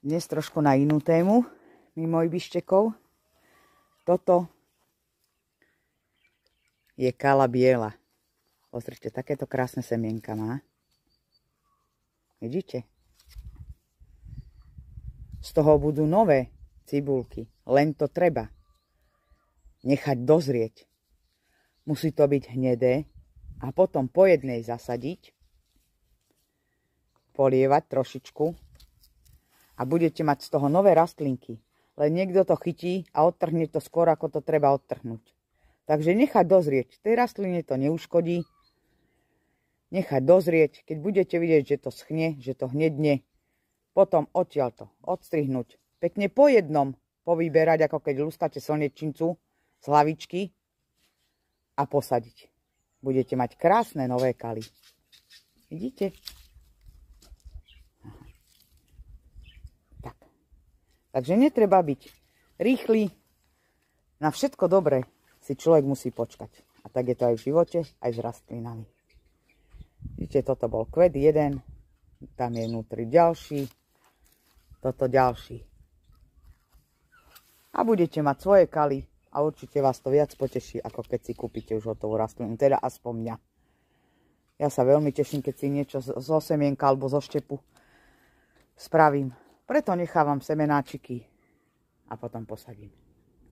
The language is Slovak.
Dnes trošku na inú tému, mimo ibištekov. Toto je kala biela. Pozrite, takéto krásne semienka má. Vidíte? Z toho budú nové cibulky. Len to treba nechať dozrieť. Musí to byť hnedé a potom po jednej zasadiť, polievať trošičku a budete mať z toho nové rastlinky. Len niekto to chytí a odtrhne to skôr, ako to treba odtrhnúť. Takže nechať dozrieť. Tej rastline to neuškodí. Nechať dozrieť. Keď budete vidieť, že to schne, že to hnedne, potom odtiaľ to odstrihnúť. Pekne po jednom povyberať, ako keď luskáte slnečnicu z hlavičky a posadiť. Budete mať krásne nové kaly. Vidíte? Tak. Takže netreba byť rýchly. Na všetko dobré si človek musí počkať. A tak je to aj v živote, aj s rastlinami. Vidíte, toto bol kvet jeden. Tam je vnútri ďalší. Toto ďalší. A budete mať svoje kaly. A určite vás to viac poteší, ako keď si kúpite už hotovú rastlinu. Teda aspoň mňa. Ja sa veľmi teším, keď si niečo zo semienka alebo zo štepu spravím. Preto nechávam semenáčiky a potom posadím.